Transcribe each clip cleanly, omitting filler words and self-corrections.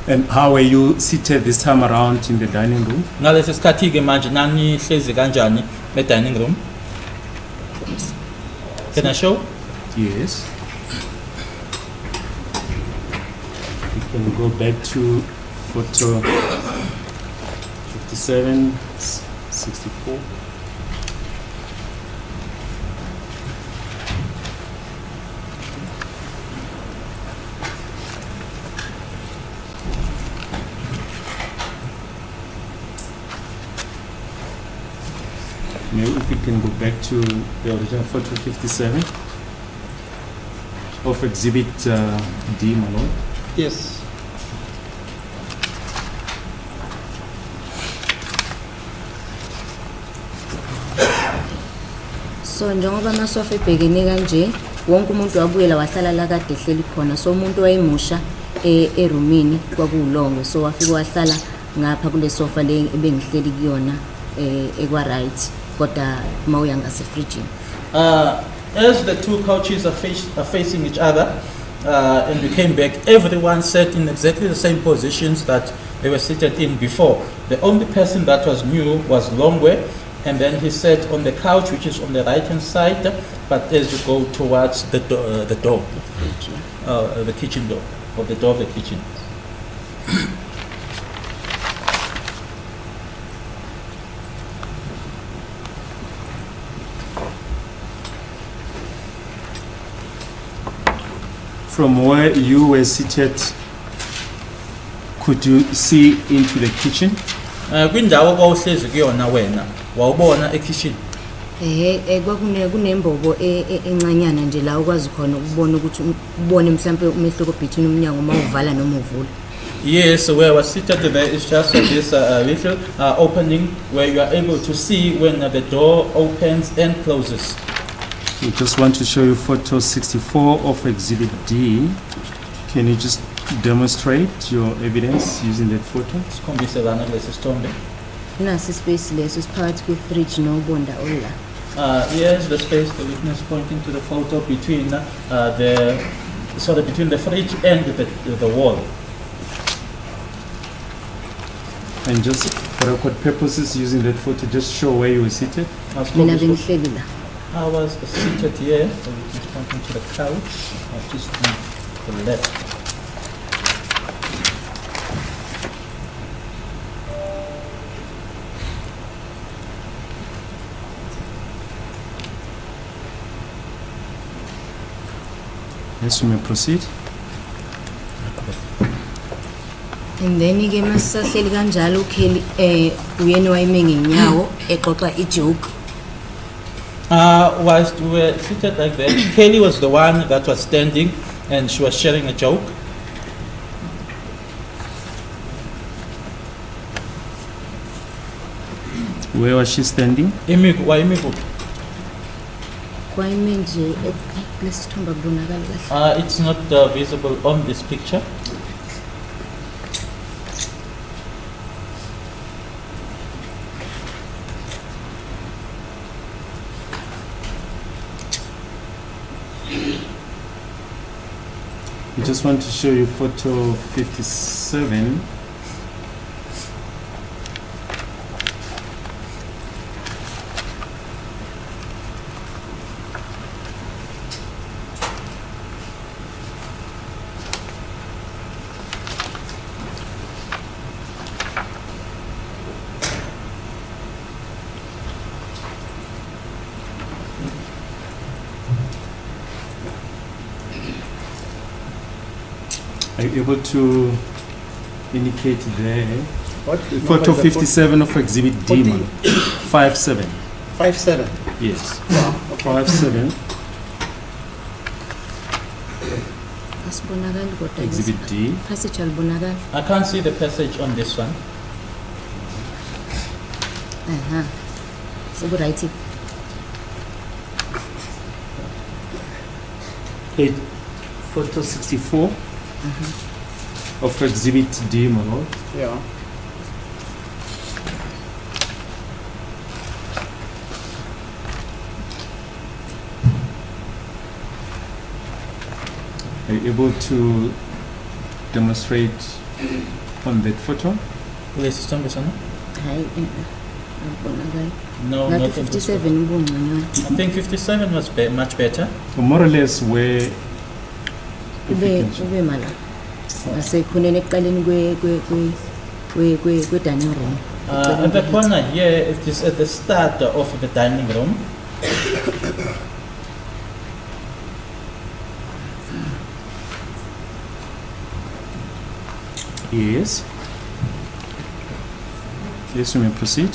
And how were you seated this time around in the dining room? Ngalesi sikhathi ke manje nanihlezi kanjani e-dining room? Can I show? Yes. We can go back to photo 57, 64. Maybe if we can go back to the original photo 57 of exhibit D, my lord. Yes. So njengoba amasofa ebhekene kanje wonke umuntu wabuyela wahlala la kade ehleli khona so umuntu wayemusha erumini kwakuwulongo so wafika wahlala ngapha kule sofa le ebengihleli kuyona ekwa right kodwa mawuya ngasefridge. As the two couches are facing each other, and we came back, everyone sat in exactly the same positions that they were seated in before. The only person that was new was Longwe, and then he sat on the couch, which is on the right-hand side, but as you go towards the door, the kitchen door, or the door of the kitchen. From where you were seated, could you see into the kitchen? Kwindawo owuhlezi kuyona wena wawubona ekitchen. Kunembobo encanyana nje la ukwazi khona ukubona ukuthi ubone mhlambe umehluko between umnyango mawuvala noma uvula. Yes, where I was seated there is just this little opening where you are able to see when the door opens and closes. We just want to show you photo 64 of exhibit D. Can you just demonstrate your evidence using that photo? Sikhombisana kulesi sithombe. Nasi space leso siphakathi kwe-fridge nobonda ola. Here's the space, the witness pointing to the photo between between the fridge and the wall. And just for record purposes, using that photo, just show where you were seated. Mina bengihleli la. I was seated here, the witness pointing to the couch, just on the left. Yes, you may proceed. And then ke masahleli kanjalo uKelly uyena wayime ngenyawo exoxa ijoke. Whilst we were seated like that, Kelly was the one that was standing and she was sharing a joke. Where was she standing? Kwayime nje lesithomba kubonakala kahle. It's not visible on this picture. We just want to show you photo 57. Are you able to indicate there? What? Photo 57 of exhibit D, 57. 57. Yes. Wow. Okay. 57. Asibonakali kodwa Exhibit D. passage alibonakali. I can't see the passage on this one. So right. Photo 64 of exhibit D, my lord. Yeah. Are you able to demonstrate on that photo? Kulesi sithombe sana? Hayi, akubonakali. No, Ngathi not on this one. 57 ubungconywana. I think 57 was much better. So more or less where, if you can show. Ube mala. Ngasekhoneni ekuqaleni kwe dining room. At the corner here, it is at the start of the dining room. Yes. Yes, you may proceed.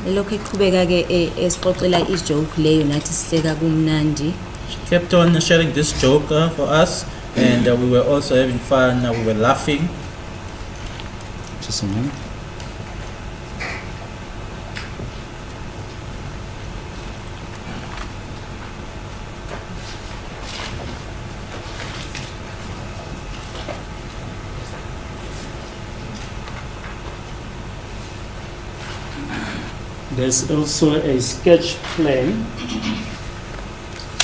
Lokho eqhubeka ke esixoxela ijoke leyo nathi sihleka kumnandi. She kept on sharing this joke for us, and we were also having fun. We were laughing. Just a minute. There's also a sketch plan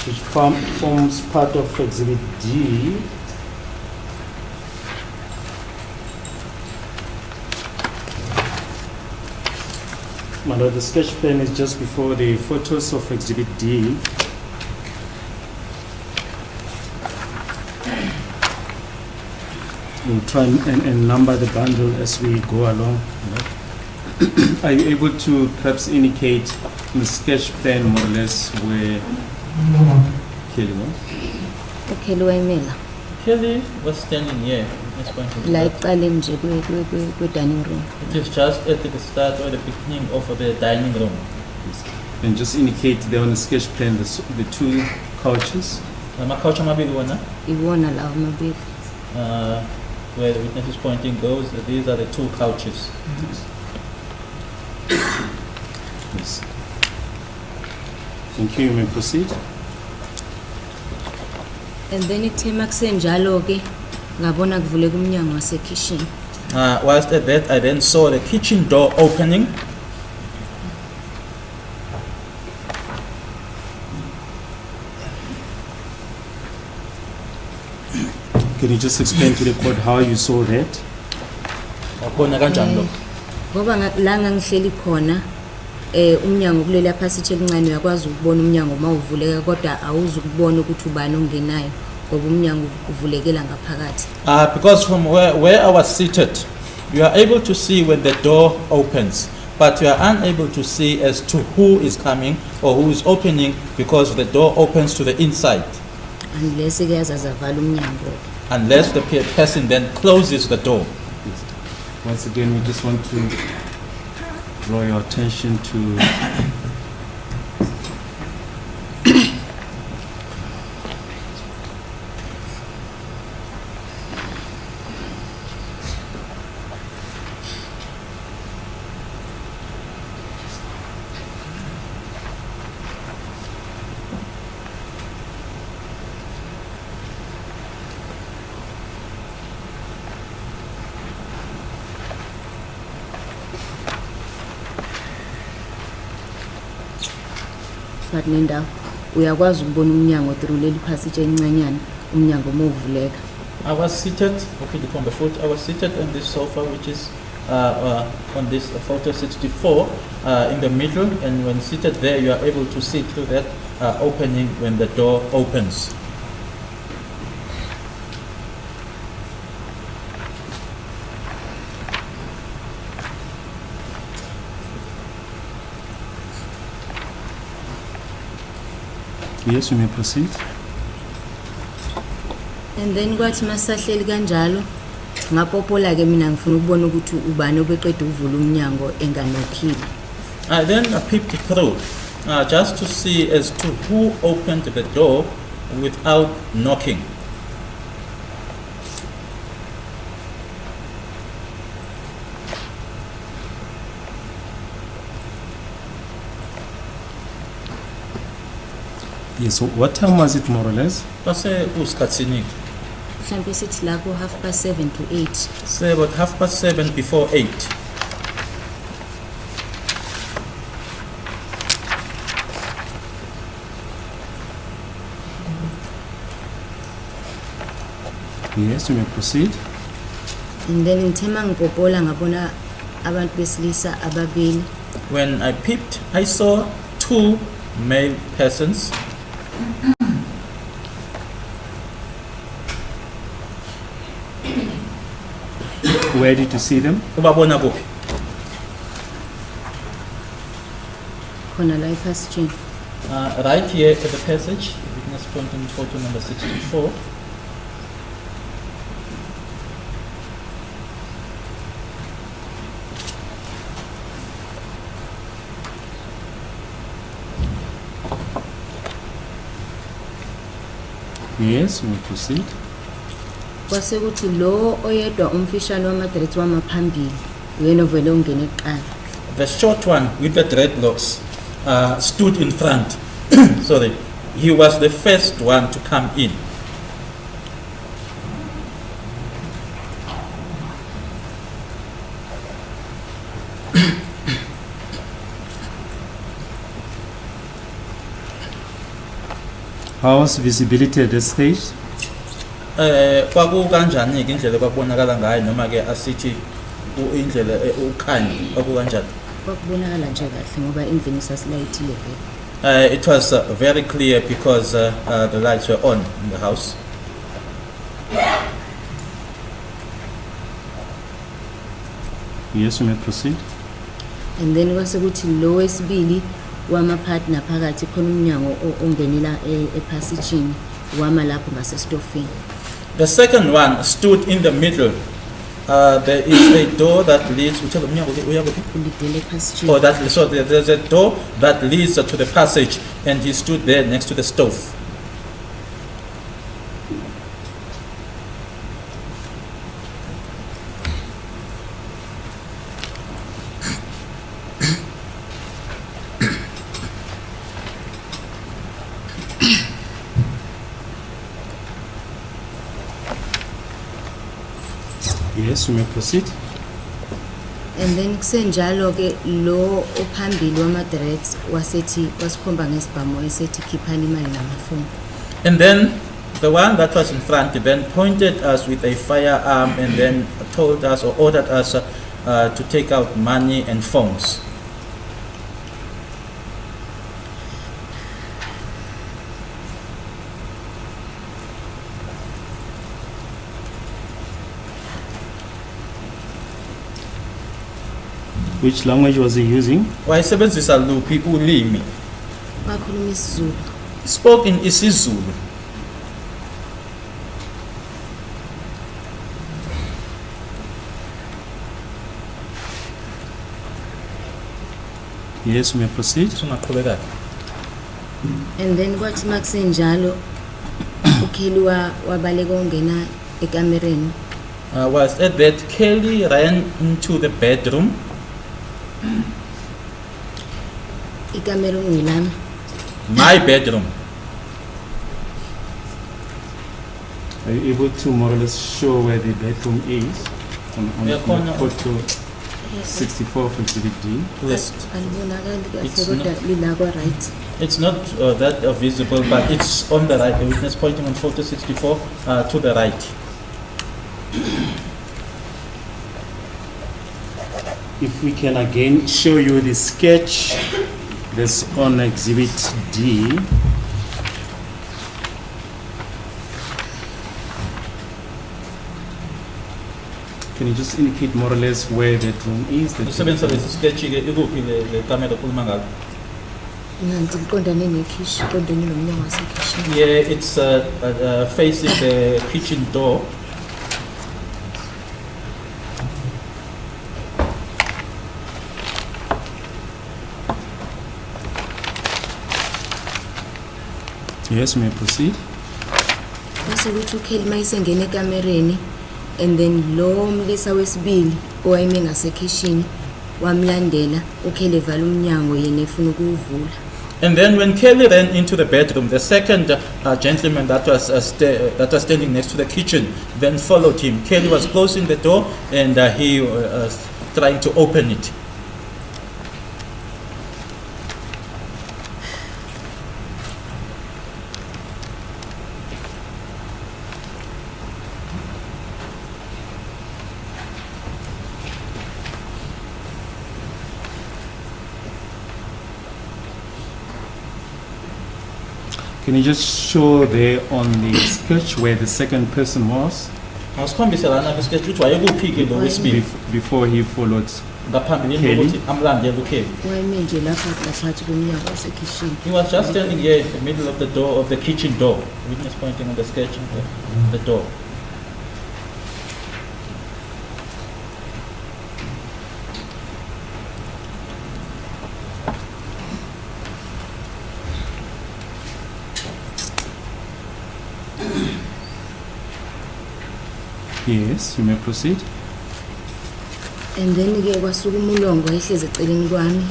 which forms part of Exhibit D. Mando, the sketch plan is just before the photos of Exhibit D. We'll try and number the bundle as we go along. Are you able to perhaps indicate in the sketch plan more or less where Kelly was? Okay, loyimela. Kelly was standing here. At this point in La time. iqale nje kwe dining room. It is just at the start or the beginning of the dining room. And just indicate there on the sketch plan the two couches. Makaucha amabili wona, Iwona lawo mabili. where the witness is pointing goes, these are the two couches. Yes. Thank you. You may proceed. And then ithema kusenjalo ke ngabona kuvuleka umnyango wase kitchen. Whilst at that, I then saw the kitchen door opening. Can you just explain to the court how you saw that? Wabona kanjani lo? Ngoba la ngangihleli khona umnyango kulela passage elincane uyakwazi ukubona umnyango mawuvuleka kodwa awuzukubona ukuthi ubani ongenayo ngoba umnyango uvulekela ngaphakathi. Because from where I was seated, you are able to see when the door opens, but you are unable to see as to who is coming or who is opening because the door opens to the inside, Unless ke yazazavala umnyango. unless the person then closes the door. Once again, we just want to draw your attention to But nenda uyakwazi ukubona umnyango through leli passage encanyana umnyango mawuvuleka. I was seated, okay, on the foot. I was seated on this sofa, which is on this photo 64 in the middle, and when seated there, you are able to see through that opening when the door opens. yes, you may proceed. And then kwathi masahleli kanjalo ngapopola ke mina ngifuna ukubona ukuthi ubani obeqeda ukuvula umnyango enganokhile. I then peeped through just to see as to who opened the door without knocking. Yes, so what time was it more or less? Base usikhatsini. Mhlambe sithi la ku 7:30 to 8. Say about 7:30 before 8. Yes, you may proceed. And then ngithema ngipopola ngabona abantu besilisa ababili. When I peeped, I saw 2 male persons. Where did you see them? Ubabona kuphi? Khona la ephasijini. Right here at the passage, witness point in photo number 64. Yes, we proceed. Kwase kuthi lo oyedwa umfishane wamadirect wamaphambili uyena ovele ungena eqala. The short one with the dreadlocks stood in front. Sorry, he was the first one to come in. How was visibility at this stage? Kwaku kanjani ke indlela kwakubonakala ngayo noma ke asithi indlela ukhanyi kwaku kanjani? Kwakubonakala nje kahle ngoba indlela isasilayithile vele. It was very clear because the lights were on in the house. Yes, you may proceed. And then kwase kuthi lo wesibili wamapartner phakathi khona umnyango ongenela ephasijini wama lapho ngasestofini. The second one stood in the middle. There is a door that leads. Ulidele ephasijini. Oh, so there's a door that leads to the passage, and he stood there next to the stove. Yes, you may proceed. And then kusenjalo ke lo ophambili wamadirect wasethi wasikhomba ngesibhamu esethi khiphani imali namafoni. And then the one that was in front then pointed us with a firearm and then told us or ordered us to take out money and phones. Which language was he using? Wayesebenzisa luphi ulimi? Wakhuluma isiZulu. Spoke in isiZulu. Yes, you may proceed. Singaqhubeka. And then kwathi makusenjalo ukheli wabaleka ongena ekamereni. Was at that Kelly ran into the bedroom. Ikamera ongilami. My bedroom. Are you able to more or less show where the bedroom is? On Yeah, corner. photo 64 of Exhibit D. Yes. Alibonakali It's kahle kodwa lilakwa right. It's not that visible, but it's on the right. The witness pointing on photo 64 to the right. If we can again show you the sketch that's on Exhibit D. Can you just indicate more or less where the room is? Isebenzisa lesi ke ikuphi le camera okhuluma ngayo? Nanti liqondane nekhishi, liqondane nomnyango wasekhishini. Yeah, it's facing the kitchen door. Yes, you may proceed. Base kuthi ukheli mayisengena ekamereni and then lo mlisa wesibili owayeme ngasekhishini wamlandela ukheli evala umnyango yena efuna ukuwuvula. And then when Kelly ran into the bedroom, the second gentleman that was standing next to the kitchen then followed him. Kelly was closing the door and he was trying to open it. Can you just show there on the sketch where the second person was Asikhombise lana kwisketch ukuthi wayekuphi lo wesibili before he followed? ngaphambilini Kelly. kokuthi amlandele uKelly. wayeme nje lapha ngaphakathi komnyango wasekhishini. He was just standing here in the middle of the door of the kitchen door. Witness pointing on the sketch on the door. Yes, you may proceed. And then ke kwasuka umulongo wayehlezi eceleni kwami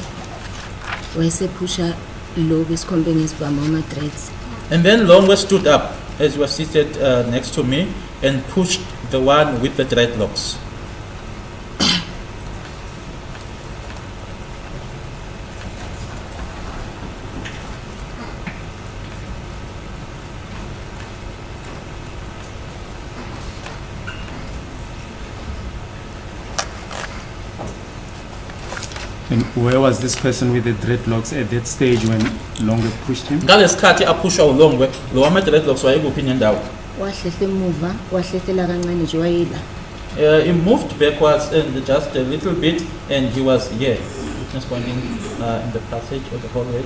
wayesephusha lo besikhombeni ngesibhamu ama-dreads. And then Longwe stood up as he was seated next to me and pushed the one with the dreadlocks. And where was this person with the dreadlocks at that stage when Longo pushed him? Ngalesikhathi aphushwa uLongwe, lo wama-dreadlocks wayekuphi nendawo? Wahlehla emuva wahlehlela kancane nje wayela. He moved backwards and just a little bit, and he was here, witness pointing in the passage of the hallway.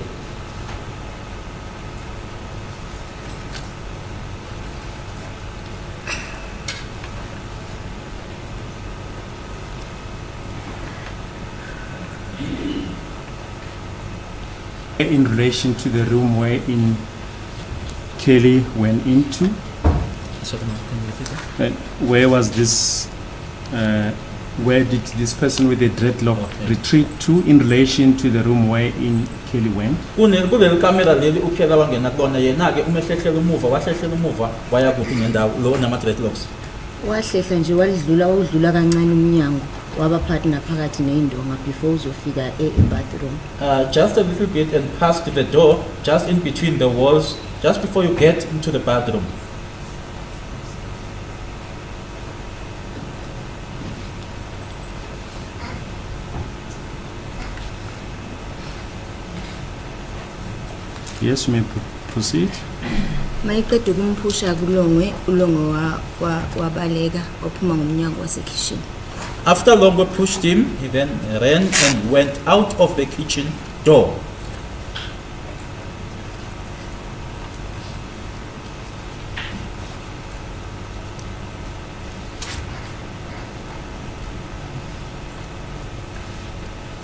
In relation to the room where Kelly went into, So, can you repeat that? and where was this? Where did this person with the dreadlock Okay. retreat to in relation to the room where Kelly went? Kuleli kamera leli uKelly wangena kulona yena-ke umehlehlela umuva wahlehlela umuva waya kuphi ngendawo lo nama-dreadlocks. Wahlehla nje wawudlula kancane umnyango waba phakathi naphakathi ney'ndonga before uzofika e-bathroom. Just a little bit and past the door, just in between the walls, just before you get into the bathroom. Yes, you may proceed. Mayiqeda ukumphusha kulongwe ulongo wabaleka waphuma ngomnyango wasekhishini. After Longo pushed him, he then ran and went out of the kitchen door.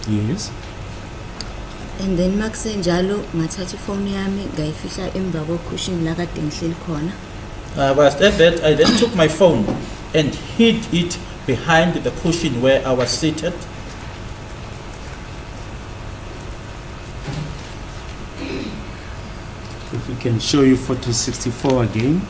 Yes. And then makusenjalo ngathatha ifoni yami ngayifihla emva kocushion la kade ngihleli khona. But at that, I then took my phone and hid it behind the cushion where I was seated. If we can show you photo 64 again.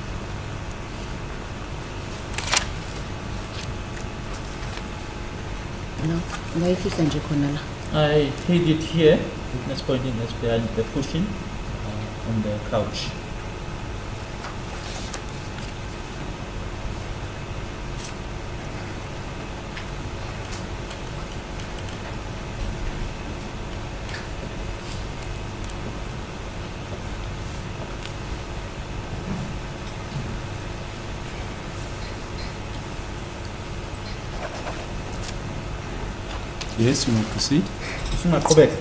No, ngayifihla nje khona la. I hid it here, witness pointing is behind the cushion on the couch. Yes, you may proceed. Singaqhubeka.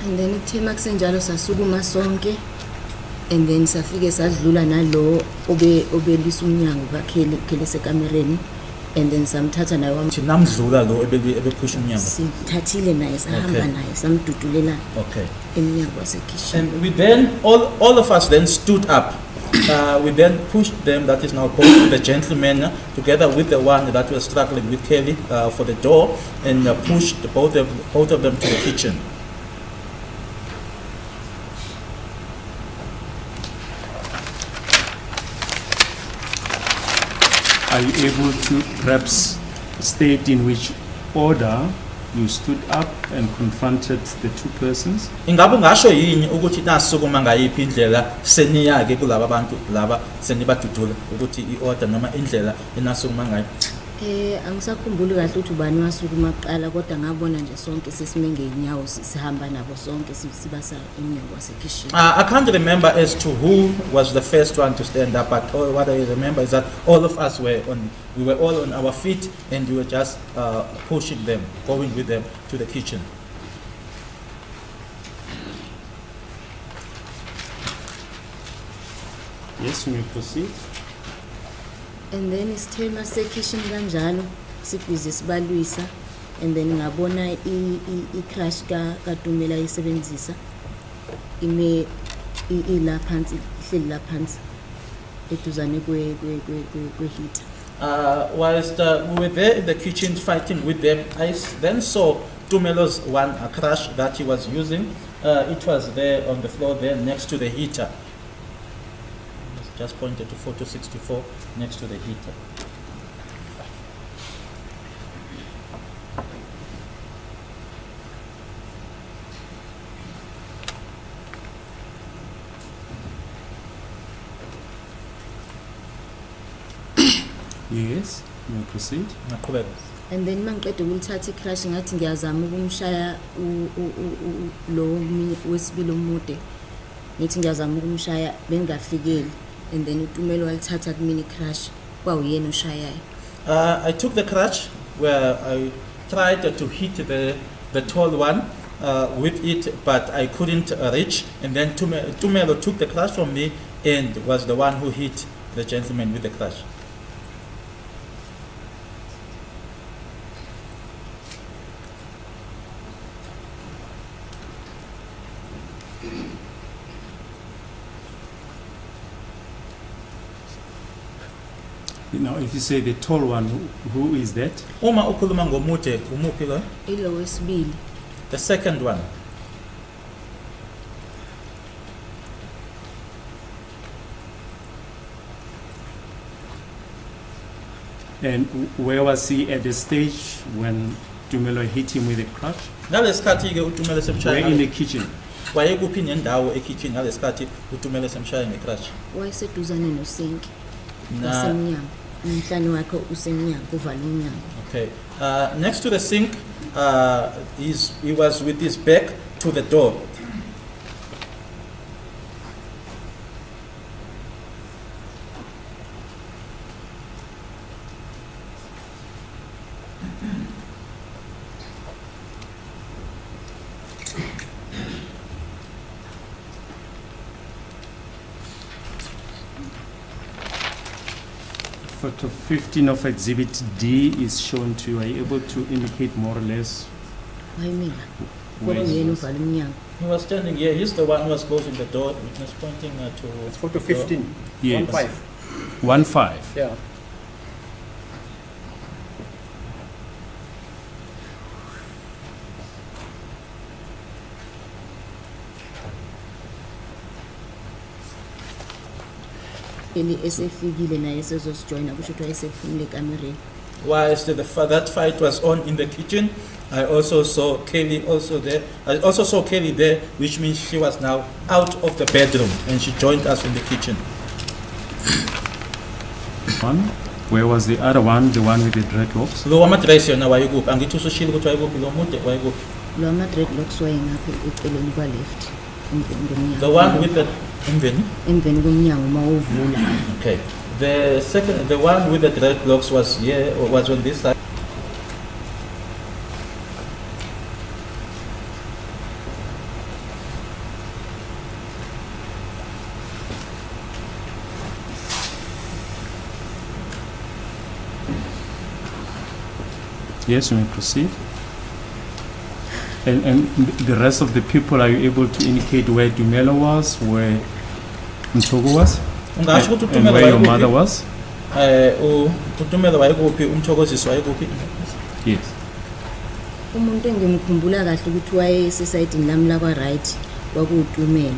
And then kuthe makusenjalo sasukuma sonke and then safike sadlula nalo obelisa umnyango kaKelly sekamereni and then samthatha nayeThi namdlula lo ebephusha umnyango. simthathile naye sahamba Okay. naye samdudulela Okay. emnyango wasekhishini. And we then, all of us then stood up. We then pushed them, that is now both the gentlemen, together with the one that was struggling with Kelly for the door, and pushed both of them to the kitchen. Are you able to perhaps state in which order you stood up and confronted the two persons? Ingabe ungasho yini ukuthi nasukuma ngayiphi indlela seniyake kulaba bantu laba senibadudula ukuthi iorder noma indlela enasukuma ngayo? Angisakhumbuli kahle ukuthi ubani wasukuma kuqala kodwa ngabona nje sonke sesime ngeenyawo sihamba nabo sonke sibasa emnyango wasekhishini. I can't remember as to who was the first one to stand up, but what I remember is that all of us we were all on our feet and we were just pushing them, going with them to the kitchen. Yes, you may proceed. And then isithema sekhishini kanjalo sibhizi sibalwisa and then ngabona i-crush kaDumela ayisebenzisa ime ila phansi ihleli la phansi eduzane kwe-heater. Whilst we were there in the kitchen fighting with them, I then saw Tumelo's one crush that he was using. It was there on the floor there next to the heater. Just pointed to photo 64 next to the heater. Yes, you may proceed. Naqhubeka. And then mangiqeda ukulithatha i-crush ngathi ngiyazama ukumshaya lo wesibili omude. Ngithi ngiyazama ukumshaya bengafikeli and then uTumelo walithatha kumini crush kwawuyena oshayayo. I took the crutch where I tried to hit the tall one with it, but I couldn't reach. And then Tumelo took the crutch from me and was the one who hit the gentleman with the crutch. Now, if you say the tall one, who is that? Uma ukhuluma ngomude, umuphi lo? Ilo wesibili. The second one. And where was he at the stage when Tumelo hit him with a crutch? Ngalesikhathi ke uTumelo Where semshaya. in the kitchen? Wayekuphi nendawo ekitchen ngalesikhathi uTumelo semshaya ngecrutch. Wayeseduzane nosinki Na wasemnyango. Umhlane wakhe usemnyango uvala umnyango. Okay. Next to the sink, he was with his back to the door. Photo 15 of Exhibit D is shown to you. Are you able to indicate more or less Wayemila. where Ngoba he uyena was? uvala umnyango. He was standing here. He's the one who was closing the door. Witness pointing to. It's photo 15. Yes. 1-5. 1-5. Yeah. Eli esefikile naye sezosijoyina kusho ukuthi wayesephumile ekamereni. Whilst that fight was on in the kitchen, I also saw Kelly also there. I also saw Kelly there, which means she was now out of the bedroom and she joined us in the kitchen. One. Where was the other one? The one with the dreadlocks? Lo wamadress yona wayekuphi? Angithi usushilo ukuthi wayekuphi lo mude wayekuphi? Lo ama-dreadlocks wayengapha eceleni kwa-left. Emveni komnyango. The one with the emveni? Emveni komnyango uma uvula. Okay. The one with the dreadlocks was here, or was on this side. Yes, you may proceed. And the rest of the people, are you able to indicate where Dumelo was, where Mtogo was, Ungasho ukuthi and uTumelo where your mother wayekuphi? was? uTumelo wayekuphi? Umthokozisi wayekuphi? Yes. Umuntu engimkhumbula kahle ukuthi wayesesayidini lami lakwa-right kwakuwuTumelo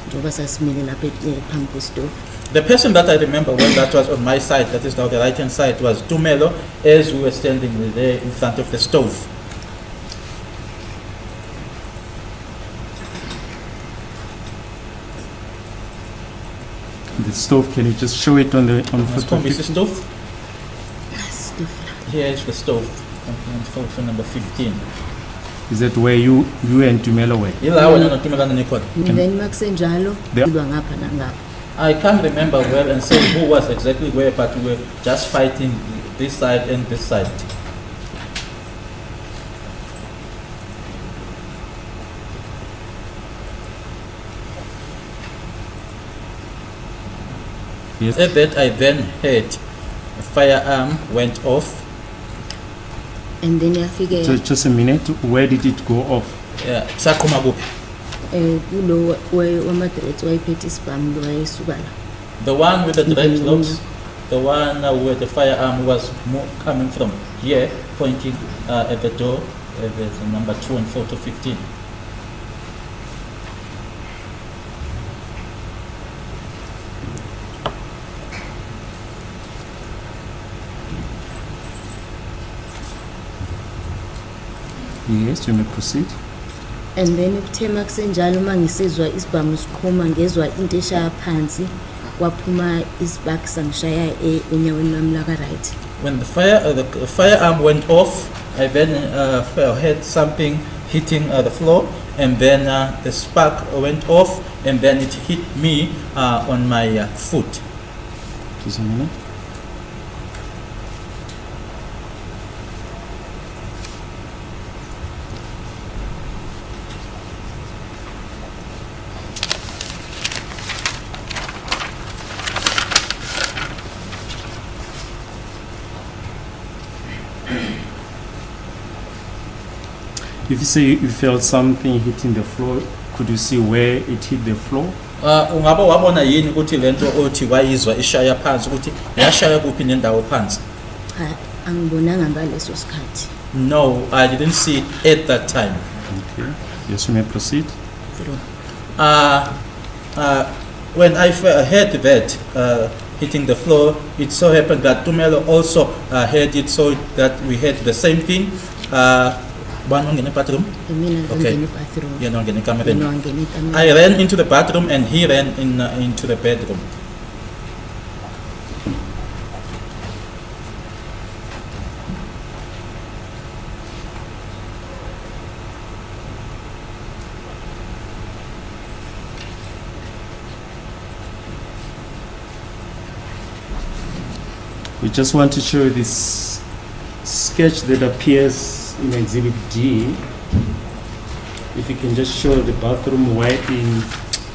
njengoba sasimile lapha phambi kwesitofu. The person that I remember well that was on my side, that is now the right hand side, was Tumelo as we were standing there in front of the stove. The stove, can you just show it on the photo? Is the stove? Sitofu la. Here is the stove, on photo number 15. Is that where you and Tumelo were? Ila wena noTumelana nikhona. And then makusenjalo There- silwa ngapha nangapha. I can't remember well and say who was exactly where, but we were just fighting this side and this side. Yes. At that, I then heard a firearm went off. And then yafike Just a minute. Where did it go off? Sakhuma kuphi? kulo wamadrets wayephethe isibhamu lo wayesuka la. The one with the dreadlocks, the one where the firearm was coming from here, pointing at the door, there's a number 2 and photo 15. Yes, you may proceed. And then kuthe makusenjalo mangisizwa isibhamu siqhuma ngezwa into eshaya phansi kwaphuma isibaki sangishaya enyaweni lami laka right. When the firearm went off, I then heard something hitting the floor, and then the spark went off, and then it hit me on my foot. Just a minute. If you say you felt something hitting the floor, could you see where it hit the floor? Ungaba wabona yini ukuthi lento othi wayizwa ishaya phansi ukuthi yashaya kuphi nendawo phansi? Cha angibonanga ngaleso sikhathi. No, I didn't see it at that time. Okay. Yes, you may proceed. When I heard that hitting the floor, it so happened that Tumelo also heard it, so that we heard the same thing. One in the bathroom. Mina Okay. ngingena bathroom. Yeah, no, in the camera. Yena wangena ekameni. I ran into the bathroom and he ran into the bedroom. We just want to show you this sketch that appears in Exhibit D. If you can just show the bathroom wherein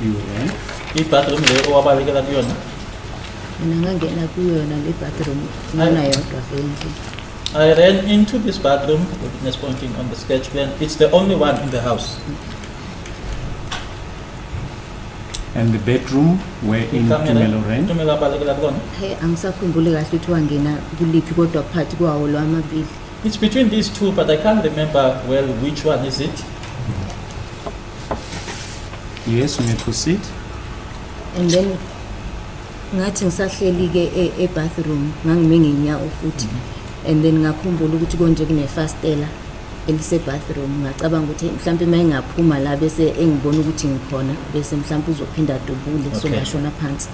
you ran. I bathroom le owabalekela kuyona. Mina ngangena kuyona le bathroom ngona yodwa vele. I ran into this bathroom, the witness pointing on the sketch plan. It's the only one in the house. And the bedroom wherein Tumelo ran. Tumelo abalekela kuyona. Hey angisakhumbuli kahle ukuthi wangena kuliphi kodwa phakathi kwawo lwamabili. It's between these two, but I can't remember well which one is it. Yes, you may proceed. And then ngathi ngisahleli ke e bathroom ngangime ngenyawo futhi. And then ngakhumbula ukuthi konje kunefastela elise bathroom ngacabanga ukuthi mhlawumbe mayingaphuma la bese engibona ukuthi ngikhona bese mhlawumbe uzophinda dubule so Okay. ngashona phansi.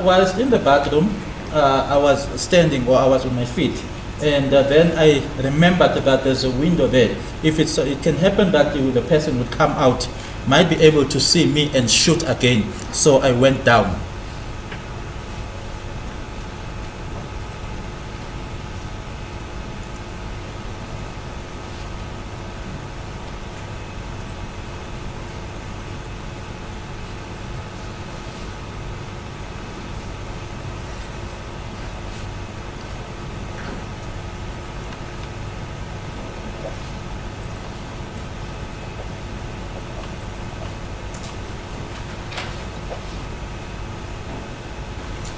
Whilst in the bathroom, I was standing or I was on my feet. And then I remembered that there's a window there. If it can happen that the person would come out, might be able to see me and shoot again. So I went down.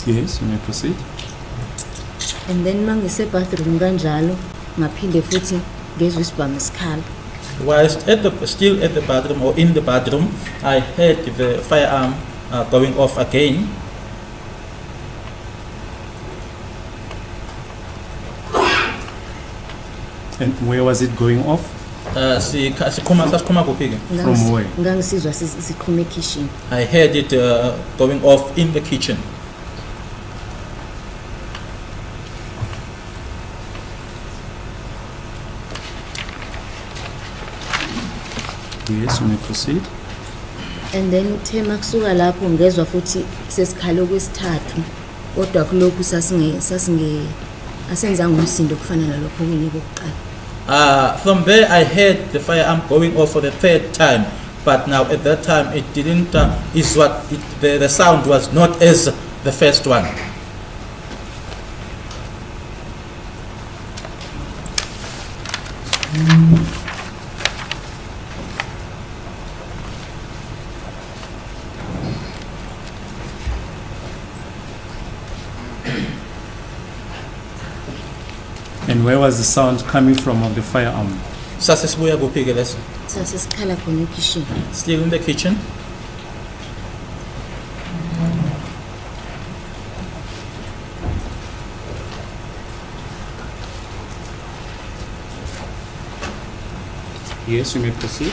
Yes, you may proceed. And then mangise bathroom kanjalo ngaphinde futhi ngezwe isibhamu sikhala. Whilst still at the bathroom or in the bathroom, I heard the firearm going off again. And where was it going off? Sasikhuma kuphi ke? From where? Ngangisizwa siqhuma ekitchen. I heard it going off in the kitchen. Yes, you may proceed. And then uthe makusuka lapho ngezwa futhi sesikhalo okwesithathu kodwa kulokhu asenzanga umsindo kufana nalokho okunye kokuqala. From there, I heard the firearm going off for the third time, but now at that time it didn't. The sound was not as the first one. And where was the sound coming from of the firearm? Sasesibuya kuphi ke leso? Sasesikhala khona ekitchen. Still in the kitchen. Yes, you may proceed.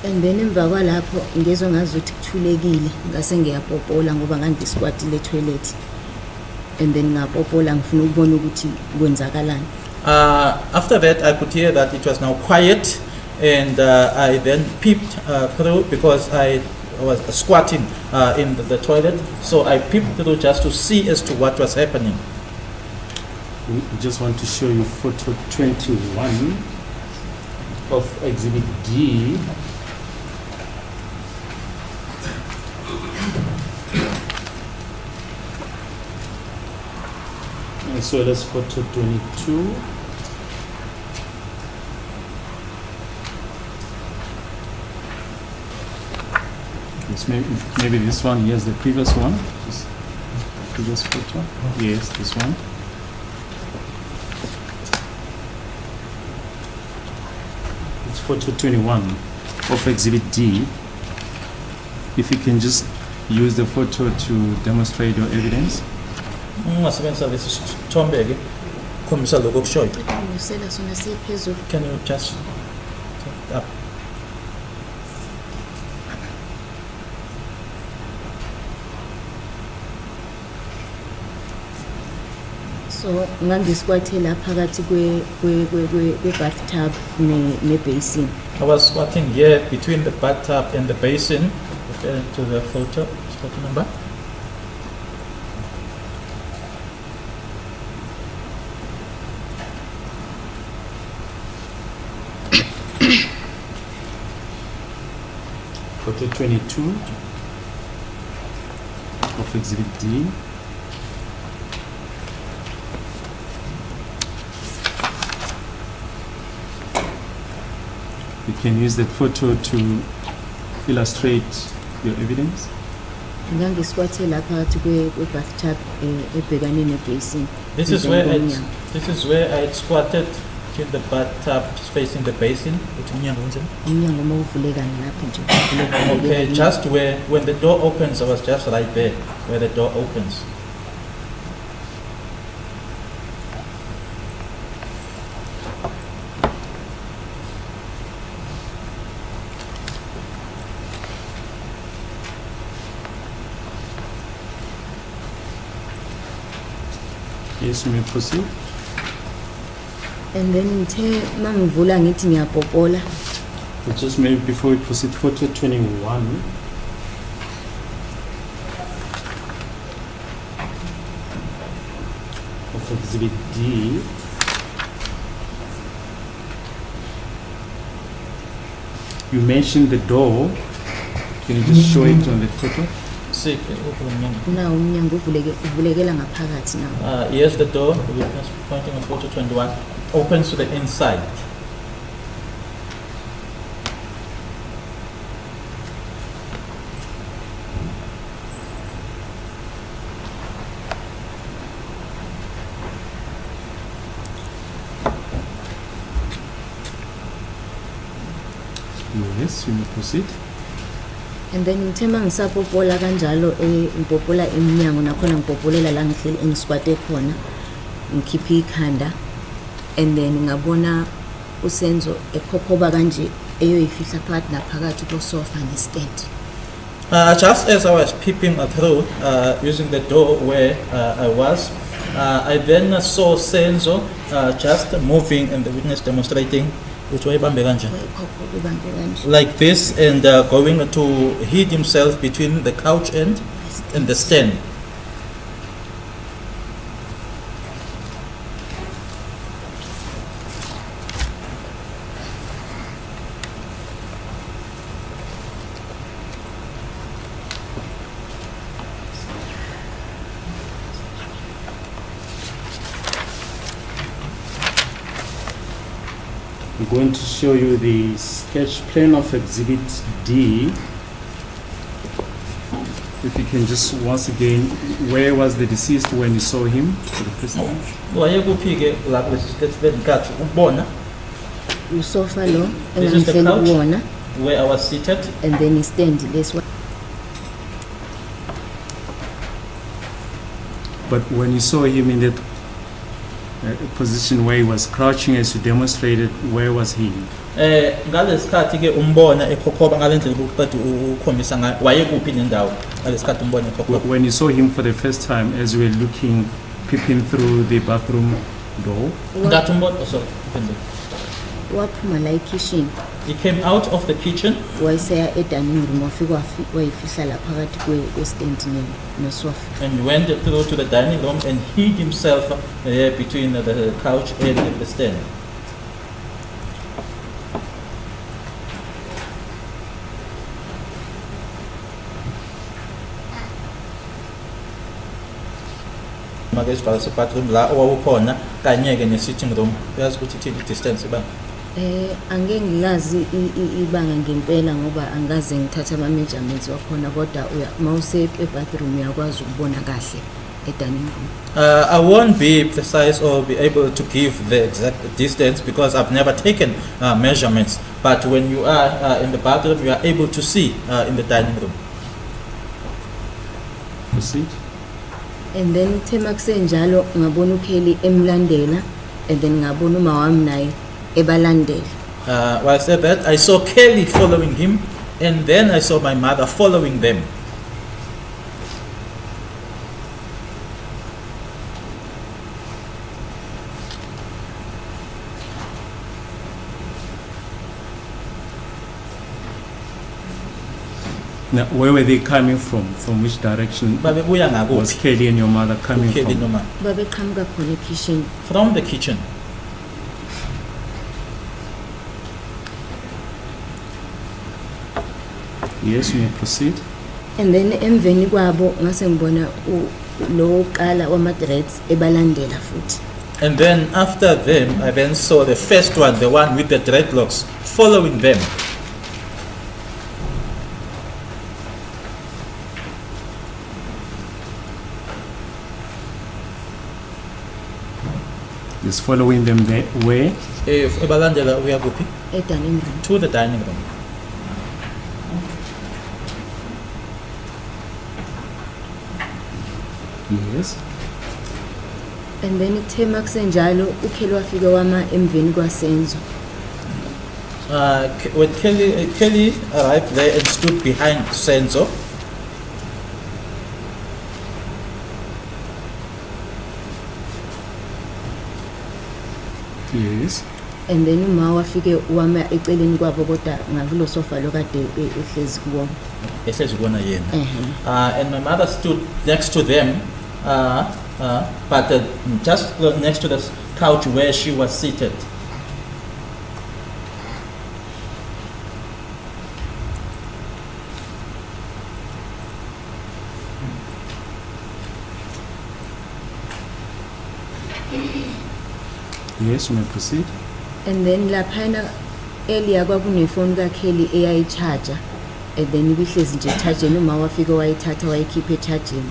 And then emva kwalapho ngezwe ngazuthi kuthulekile ngase ngiyapopola ngoba ngangisikwatile toilet. And then ngapopola ngifuna ukubona ukuthi kwenzakalani. After that, I could hear that it was now quiet, and I then peeped through because I was squatting in the toilet. So I peeped through just to see as to what was happening. We just want to show you photo 21 of exhibit D. As well as photo 22. Yes, maybe this one. Yes, the previous one. Just previous photo. Yes, this one. It's photo 21 of exhibit D. If you can just use the photo to demonstrate your evidence. Ungasebenzisa lesi sithombe ke khombisa lokho kushoyo. Usela sona siphezulu. Can you just up? So ngangisikwathe la phakathi kwe bathtub ne basin. I was squatting here between the bathtub and the basin. Referring to the photo number. Photo 22 of exhibit D. You can use that photo to illustrate your evidence. Ngangisikwathe la phakathi kwe bathtub ebhekane ne basin. This is where I squatted in the bathtub facing the basin. Umnyango mawuvuleka lapho nje. Okay, just where when the door opens, I was just right there where the door opens. Yes, you may proceed. And then ngithe mangivula ngithi ngiyapopola. But just maybe before we proceed, photo 21. Of exhibit D. You mentioned the door. Can you just show it on the photo? See, Na umnyango uvulekela ngaphakathi nawo. here's the door. The witness pointing on photo 21 opens to the inside. Yes, you may proceed. And then ngithe mangisapopola kanjalo ngipopola emnyango nakhona ngipopolela la ngihleli engisikwate khona ngikhipha ikhanda and then ngabona uSenzo ekhokhoba kanje eyoyifihla phakathi naphakathi kosofa nestand. Just as I was peeping through using the door where I was, I then saw Senzo just moving and the witness demonstrating Which wayebambe kanje? wayekhopha ubambe kanje. Like this, and going to hid himself between the couch and the stand. I'm going to show you the sketch plan of Exhibit D. If you can just once again, where was the deceased when you saw him for the first time? Wayekuphi-ke lapho lesi sketch plan nkathi ukubona Usofa lo This is the engangihleli couch? kuwona, where I was seated. and then istand lesi. But when you saw him in that position where he was crouching as you demonstrated, where was he? Ngalesikhathi-ke umbona ekhokhoba ngale ndlela uqeda ukukhombisa ngayo, wayekuphi nendawo ngalesikhathi umbona ekhokhoba? When you saw him for the first time as you were looking, peeping through the bathroom door, Ngathi umbona, oh, sorry, phendula. Waphuma la ekhishini, He came out of the kitchen wayeseya edining room, wafika wayifihla la phakathi kwe-stand nosofa. and went through to the dining room and hid himself between the couch and the stand. Make isivala se-bathroom la owawukhona kanye-ke ne-sitting room. Uyazi ukuthi ithini i-distance ibanga? Angeke ngilazi ibanga ngempela ngoba angaze ngithatha ama-measurements wakhona, kodwa mawuse e-bathroom uyakwazi ukubona kahle e-dining room. I won't be precise or be able to give the exact distance because I've never taken measurements. But when you are in the bathroom, you are able to see in the dining room. proceed. And then uthe makusenjalo ngabona uKelly emlandela, and then ngabona uma wami naye ebalandela. While I said that, I saw Kelly following him, and then I saw my mother following them. Now, where were they coming from? From which direction Babebuya was ngakuphi? Kelly and your mother coming Kelly from? noma Babeqhamuka khona ekhishini. from the kitchen. Yes, you may proceed. And then emveni kwabo ngase ngibona lo qala wama-dreads ebalandela futhi. And then after them, I then saw the first one, the one with the dreadlocks, following them. Is following them there, where? Ebalandela uya kuphi? E-dining room. To the dining room. Yes. And then ithe makusenjalo uKelly wafika wama emveni kwaSenzo. When Kelly arrived there and stood behind Senzo, Yes. And then uma wafike wama eceleni kwabo, kodwa ngakulo sofa lokade ehlezi kuwona. ehlezi kubona yena. And my mother stood next to them, but just next to the couch where she was seated. Yes, you may proceed. And then laphana earlier kwakunefoni kaKelly eyayicharger, and then ibihlezi nje echargeni, uma wafika wayithatha wayikhipha echargeni.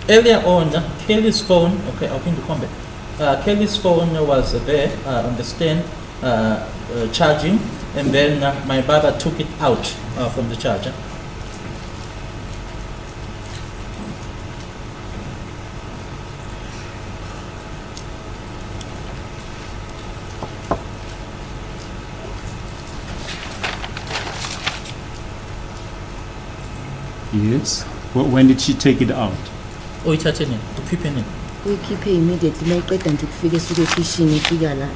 Earlier on, Kelly's phone, okay, I'll bring the comment. Kelly's phone was there on the stand charging, and then my brother took it out from the charger. Yes. When did she take it out? Uyithathe nini? Ukhiphe nini? uyikhiphe immediately mayiqeda nje ukufika esuke ekitchen ifika la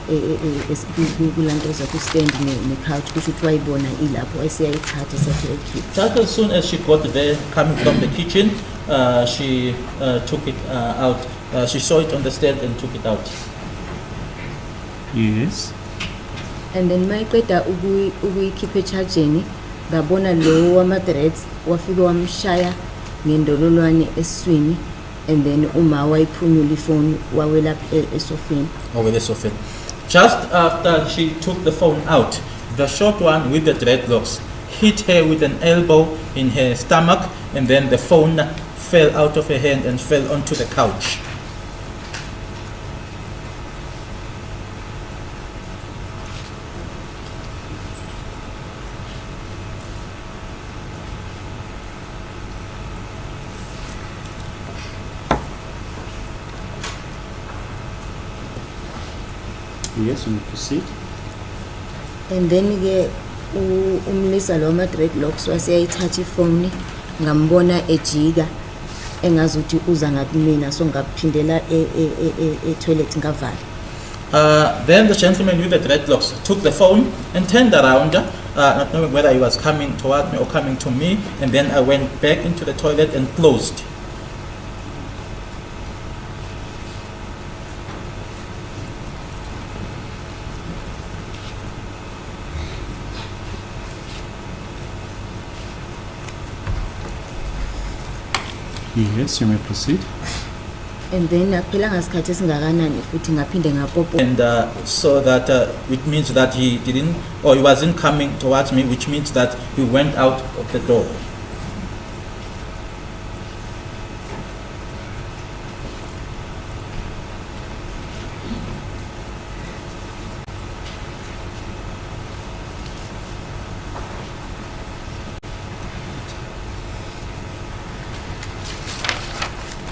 kulantoza ku-stand ne-couch kusho ukuthi wayibona ilapho wayeseyayithatha esathi yayikhipha. Just as soon as she got there, coming from the kitchen, she took it out. She saw it on the stand and took it out. Yes. And then mayiqeda ukuyikhipha echajeni babona lo wama-threats wafika wamshaya ngendololwane esiswini, and then uma wayiphunyula ifoni wawela esofeni. Over the sofa. Just after she took the phone out, the short one with the dreadlocks hit her with an elbow in her stomach, and then the phone fell out of her hand and fell onto the couch. Yes, you may proceed. And then ke umlisa lo ma-dreadlocks waseyayithatha ifoni ngambona ejika engazuthi uza ngakumina, so ngaphindela e-toilet ngavala. Then the gentleman with the dreadlocks took the phone and turned around, not knowing whether he was coming toward me or coming to me, and then I went back into the toilet and closed. Yes, you may proceed. And then akuphela ngasikhathi esingakanani futhi ngaphinde ngapopo. And so that it means that he didn't, or he wasn't coming towards me, which means that he went out of the door.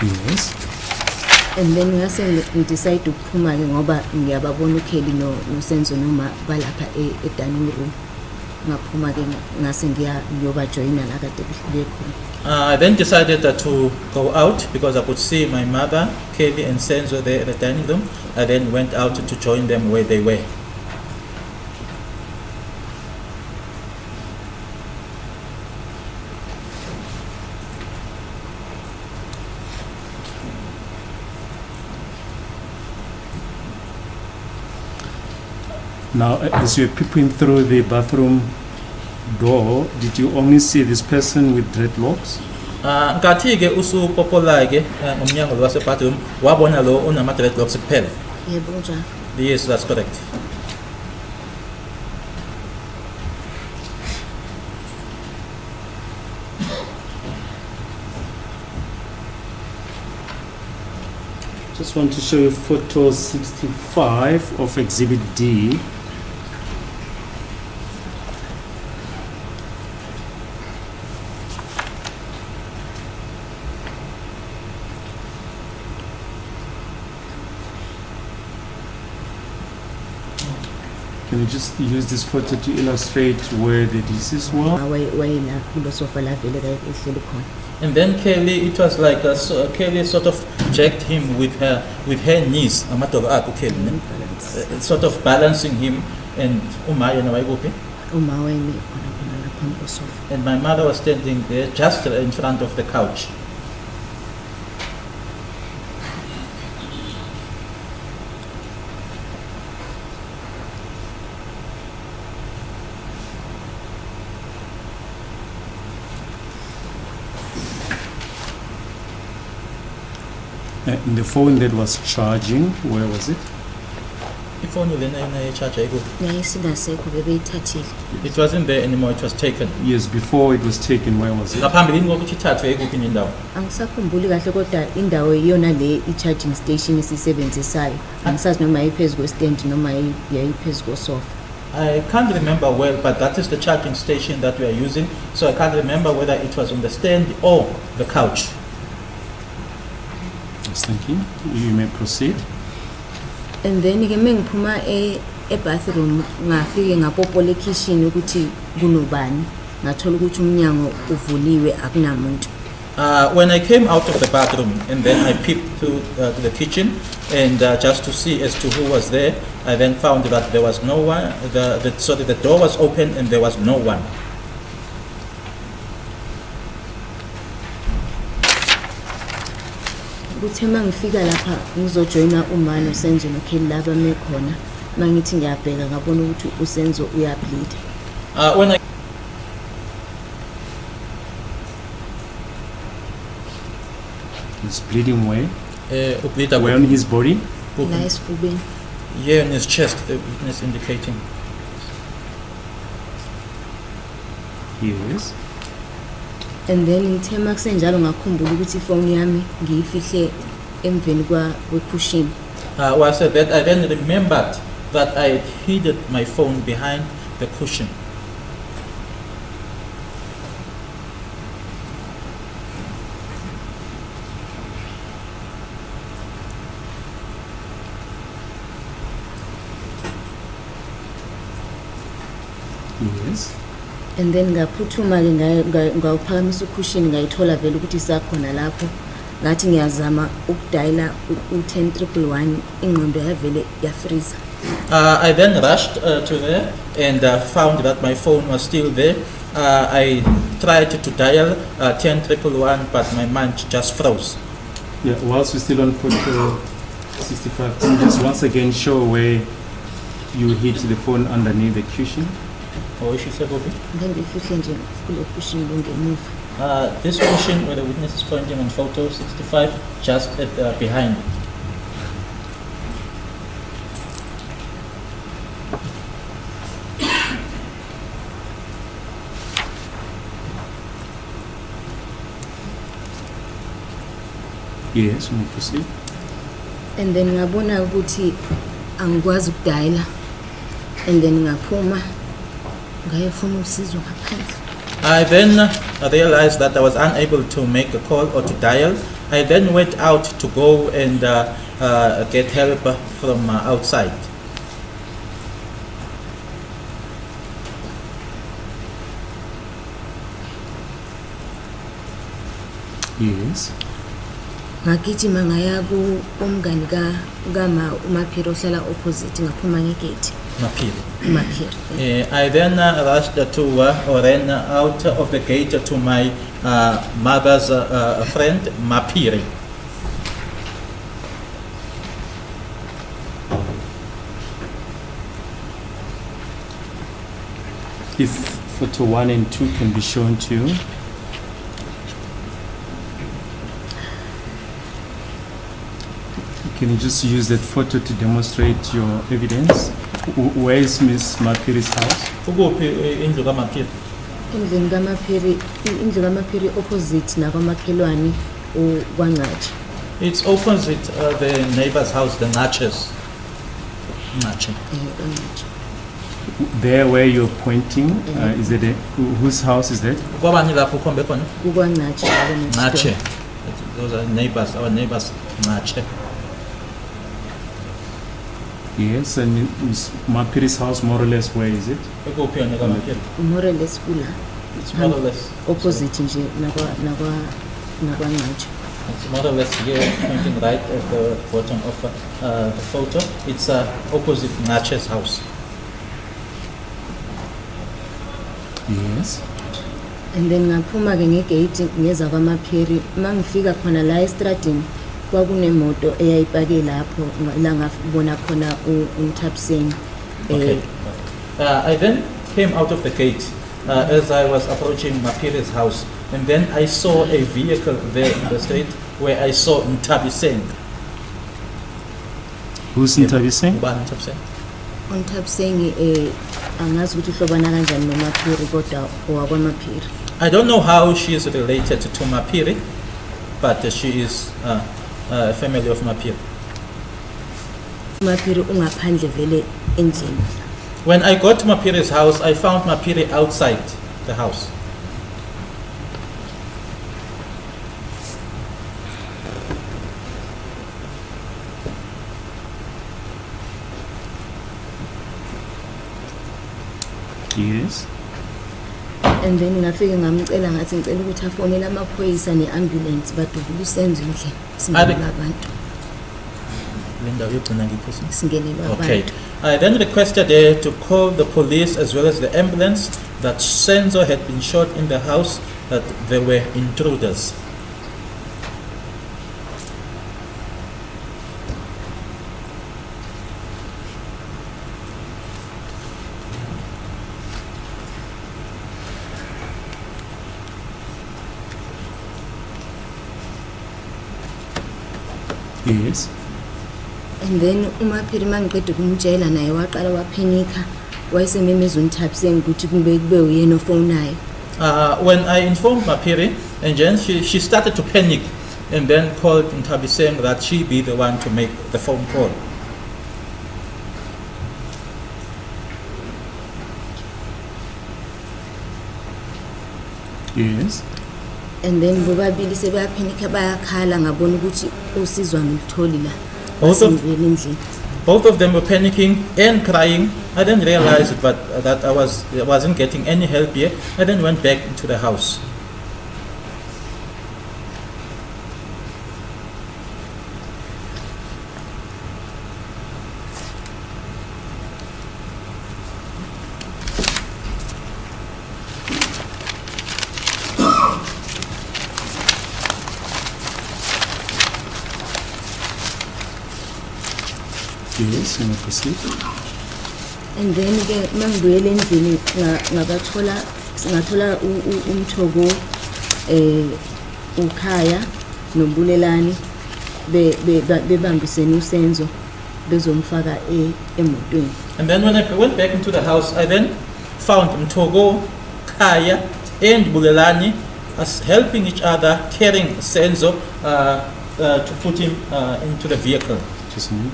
Yes. And then ngase ngidecide ukuphuma ke ngoba ngiyababona uKelly no Senzo noma balapha dining room. Ngaphuma ke ngase ngiyobajoyina la kade bekhona. I then decided to go out because I could see my mother, Kelly and Senzo there at the dining room. I then went out to join them where they were. Now, as you're peeping through the bathroom door, did you only see this person with dreadlocks? Nkathi ke usupopola ke ngomnyango wase bathroom wabona lo onama dreadlocks kuphela. Yebo njalo. Yes, that's correct. Just want to show you photo 65 of Exhibit D. Can you just use this photo to illustrate where the deceased were? Wayela kulo sofa la vele ehleli khona. And then Kelly, it was like Kelly sort of jacked him with her knees, amadolo akho Kelly, ne? Sort of balancing him, and umaya na wayikuphi? Uma wayemi khona la phambi kwesofa. And my mother was standing there just in front of the couch. The phone that was charging, where was it? Ifoni lena charger ikuphi? Yayisingasekho bebeyithathile. It wasn't there anymore, it was taken. Yes, before it was taken, where was it? Ngaphambilini kokuthi ithathwe ikuphi indawo? Angisakhumbuli kahle kodwa indawo iyona le i-charging station esisebenzisayo. Angisazi noma yayiphezu kwe-stand noma yayiphezu kwesofa. I can't remember well, but that is the charging station that we are using. So I can't remember whether it was on the stand or the couch. Yes, thank you. You may proceed. And then ke mengiphuma e-bathroom ngafike ngapopola ekitchen ukuthi kunobani, ngathola ukuthi umnyango uvuliwe akunamuntu. When I came out of the bathroom and then I peeped to the kitchen and just to see as to who was there, I then found that there was no one. The door was open and there was no one. Kuthe mangifika lapha ngizojoyina uma noSenzo noKelly laba mekhona mangithi ngiyabheka ngabona ukuthi uSenzo uyableed. When I He's bleeding where? bleed Where on his body? La esifubeni. here in his chest, the witness indicating. Yes. And then ngithe makusenjalo ngakhumbula ukuthi ifoni yami ngiyifihle emveni kwepushini. I said that I then remembered that I had hidden my phone behind the cushion. Yes. And then ngaphuthuma-ke ngawuphakamisa ukhushini ngayithola vele ukuthi isakhona lapho ngathi ngiyazama ukudayila u-1011 ingqondo yavele yafreeza. I then rushed to there and found that my phone was still there. I tried to dial 1011, but my mind just froze. Yeah, whilst we're still on photo 65, can you just once again show where you hit the phone underneath the cushion? Oh, she said, okay. Ngifihle nje kule pushini lungemuva. This cushion where the witness is pointing on photo 65, just at, behind. Yes, we proceed. And then ngabona ukuthi angikwazi ukudayila. And then ngaphuma ngayefuna usizo ngaphandle. I then realized that I was unable to make a call or to dial. I then went out to go and get help from outside. Yes. Ngagijima ngaya kumngani kama uMaphiri ohlala opposite ngaphuma ngegate. Maphiri. I then rushed to or ran out of the gate to my mother's friend, Mapiri. If photo 1 and 2 can be shown to you. Can you just use that photo to demonstrate your evidence? Where is Miss Mapiri's house? Ukuphi indlu kaMapiri? Endlini kaMaphiri opposite nakwamakhelwane uKwaNcatshe. It's opposite the neighbor's house, the Natchez. Natchez. uNcatshe. There where you're pointing, is it whose house is that? Kwabani lapho ukhombe khona? uKwaNcatshe next door. Natchez. Those are neighbors, our neighbors, Natchez. Yes, and Miss Mapiri's house, more or less, where is it? Ukuphi yona kaMapiri? More or less kula. It's more or less. Opposite nje nakwaNcatshe. It's more or less here, pointing right at the bottom of the photo. It's opposite Natchez house. Yes. And then ngaphuma-ke ngegate ngeza kwaMaphiri mangifika khona la estradini kwakunemoto eyayipake lapho la ngabona khona uMthapseni. Okay. I then came out of the gate as I was approaching Mapiri's house, and then I saw a vehicle there in the street where I saw Mthabiseng. Who's Ntabiseng? Ubani Mthabiseng? uMthapseni angazi ukuthi uhlobana kanjani noMaphiri kodwa owakwaMaphiri. I don't know how she is related to Mapiri, but she is a family of Mapiri. uMaphiri ungaphandle vele endlini. When I got to Mapiri's house, I found Mapiri outside the house. Yes. and then ngafike ngamcela ngathi ngicela ukuthi afonele amaphoyisa ne-ambulance badubule uSenzo endlini singenelwa abantu. Singenelwa Okay. abantu. I then requested her to call the police as well as the ambulance that Senzo had been shot in the house, that there were intruders. Yes. And then uMaphiri mangiqeda ukumtshela naye waqala waphenika wayesememeza uNthaphiseng ukuthi kube uyena ofonayo. When I informed Mapiri, and then she started to panic and then called Ntabiseng that she be the one to make the phone call. Yes. And then bobabili sebaphenika bayakhala ngabona ukuthi usizwa ngilitholi la. Both of- Basengivela endlini. Both of them were panicking and crying. I didn't realize it, but that I wasn't getting any help here. I then went back into the house. Yes, you may proceed. And then ke mangibuyela endlini ngathola umthobo ukhaya nobulelani bebambisene uSenzo bezomfaka emotweni. And then when I went back into the house, I then found Mtogo, Kaya, and Bulelani as helping each other, carrying Senzo to put him into the vehicle. Just a minute.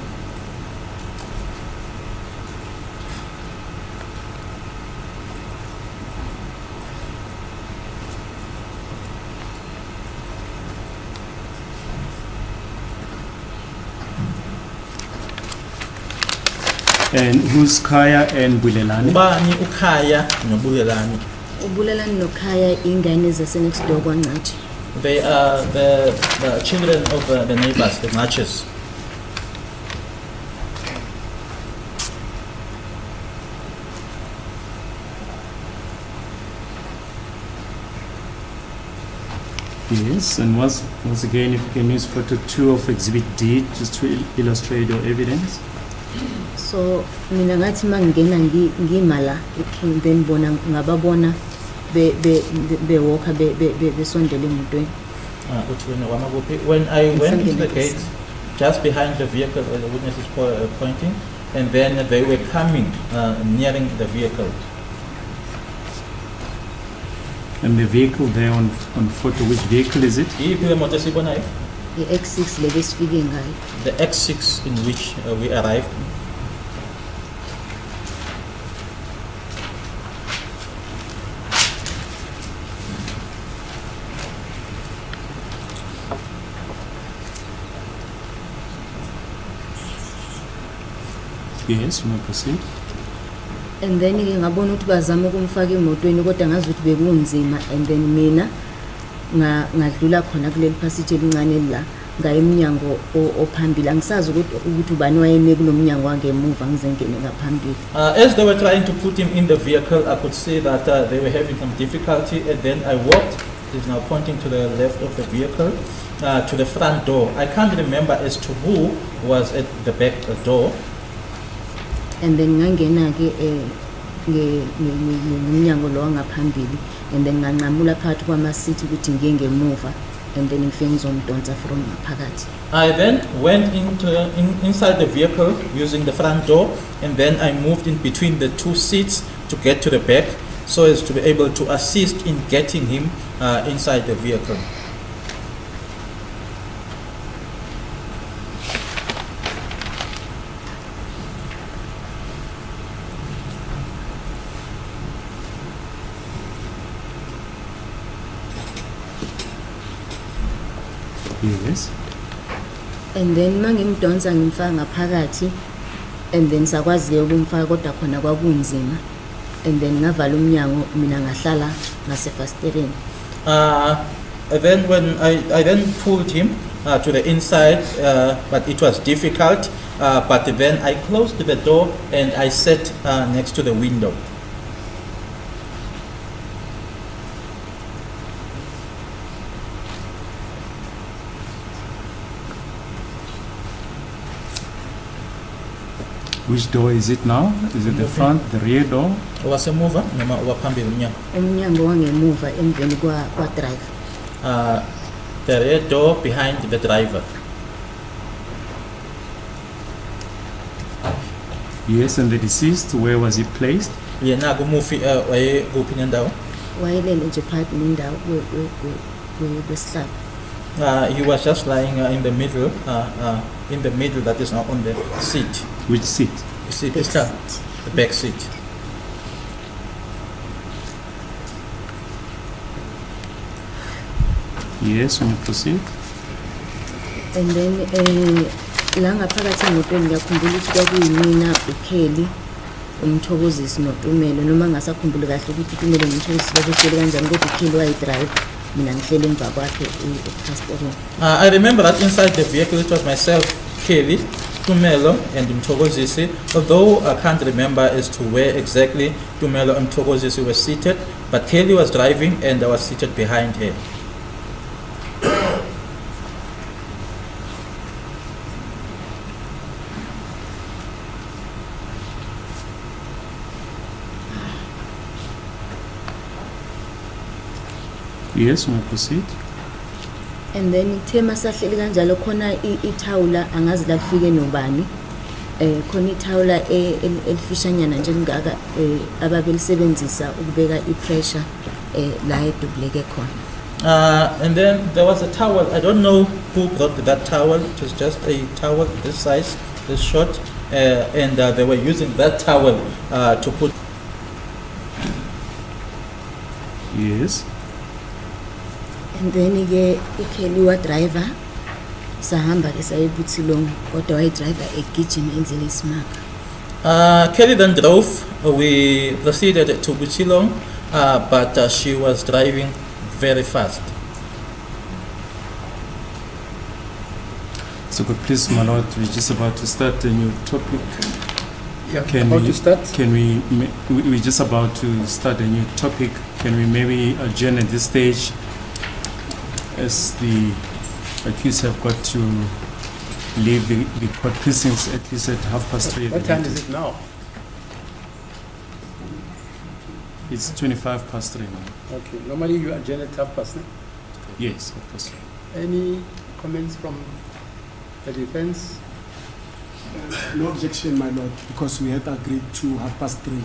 And who's Kaya and Bulelani? Ubani uKaya noBulelani. Ubulelani nokhaya ingane zasenext door kwaNcathi. They are the children of the neighbors, the Natchez. Yes, and once again, if you can use photo 2 of Exhibit D just to illustrate your evidence. So mina ngathi mangingena ngimala eking then bona ngababona bewalker besondela emotweni. When I went into the gate, just behind the vehicle where the witness is pointing, and then they were coming, nearing the vehicle. And the vehicle there on photo, which vehicle is it? The X6 le besifike ngayo. The X6 in which we arrived. Yes, you may proceed. And then ke ngabona ukuthi bazama ukumfaka emotweni kodwa ngazi ukuthi bekunzima, and then mina ngadlula khona kuleli passage elincane la ngaye eminyango ophambili. Angisazi ukuthi ubani wayeme kulomnyango wangemuva ngizengene ngaphambili. As they were trying to put him in the vehicle, I could see that they were having some difficulty, and then I walked. He's now pointing to the left of the vehicle, to the front door. I can't remember as to who was at the back door. And then ngangena ke ngomnyango lo wangaphambili, and then nganqamula phakathi kwamasithi ukuthi ngiye ngemuva, and then ngifike ngizomdonsa from ngaphakathi. I then went inside the vehicle using the front door, and then I moved in between the two seats to get to the back, so as to be able to assist in getting him inside the vehicle. Yes. And then mangimdonsa ngimfaka ngaphakathi, and then sakwazi ukumfaka kodwa khona kwakunzima. and then ngavala umnyango mina ngahlala ngasefasitereni. Then when I then pulled him to the inside, but it was difficult. But then I closed the door and I sat next to the window. Which door is it now? Is it the front, the rear door? Wasemuva noma waphambili umnyango? Umnyango wangemuva emveni kwa drive. The rear door behind the driver. Yes, and the deceased, where was he placed? Yena kumufi kuphi nendawo? Wayelele nje phakathi nendawo kwesihlalo. He was just lying in the middle, that is now on the seat. Which seat? You see Back this car? seat. The back seat. Yes, when you proceed. And then la ngaphakathi emotweni ngiyakhumbula ukuthi kwakuyimina uKelly uMthokozisi noTumelo noma ngasakhumbula kahle ukuthi uTumelo noMthokozisi babehleli kanjani kodwa uKelly wayidrive mina ngihleli emva kwakhe efasitereni. I remember that inside the vehicle it was myself, Kelly, Tumelo and Mthokozisi, although I can't remember as to where exactly Tumelo and Mthokozisi were seated, but Kelly was driving and I was seated behind her. Yes, when you proceed. And then ithe masahleli kanjalo khona ithawula angazi la kufike nobani khona ithawula elifishanyana njengaka ababelisebenzisa ukubeka ipressure la edubuleke khona. And then there was a towel. I don't know who brought that towel. It was just a towel this size, this short, and they were using that towel to put. Yes. And then ke uKelly wa driver sahamba ke saye Butsilong kodwa waye driver egijima indlela esimanga. Kelly then drove. We proceeded to Buchilong, but she was driving very fast. So good, please, my lord, we're just about to start a new topic. Yeah, Can how we to start? We're just about to start a new topic. Can we maybe adjourn at this stage, as the accused have got to leave the court precincts at least at 3:30. What time is it now? It's 3:25 now. Okay, normally you adjourn at 3:30. Yes, of course. Any comments from the defense? No objection, my lord, because we had agreed to 3:30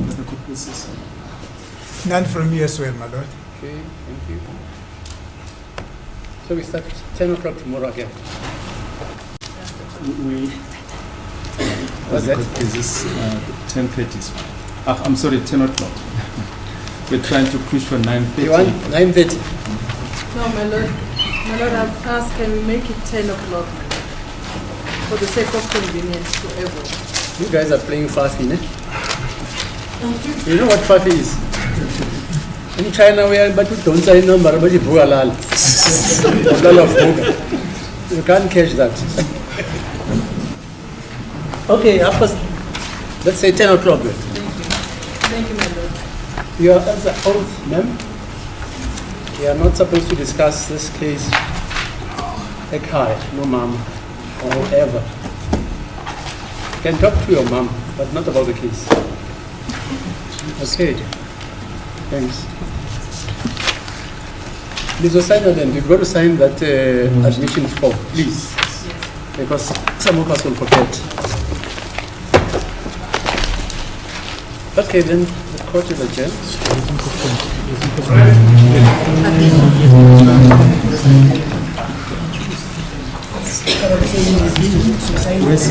as the court basis. None from me as well, my lord. Okay, thank you. So we start 10 o'clock tomorrow again. We What's that? Is this 10:30? I'm sorry, 10 o'clock. We're trying to push for 9:30. You want 9:30? No, my lord, I've asked, can we make it 10 o'clock for the sake of convenience to everyone? You guys are playing Fafi, eh? You know what Fafi is? In China, we are, but we don't say number, but you Bugalal. You can't catch that. Okay, let's say 10 o'clock then. Thank you, my lord. You are as an oath, ma'am. We are not supposed to discuss this case like hi, no ma'am, or ever. You can talk to your mom, but not about the case. Okay. Thanks. Please sign that then. You've got to sign that admission form, please. Because some of us will forget. Okay, then the court is adjourned. Yes.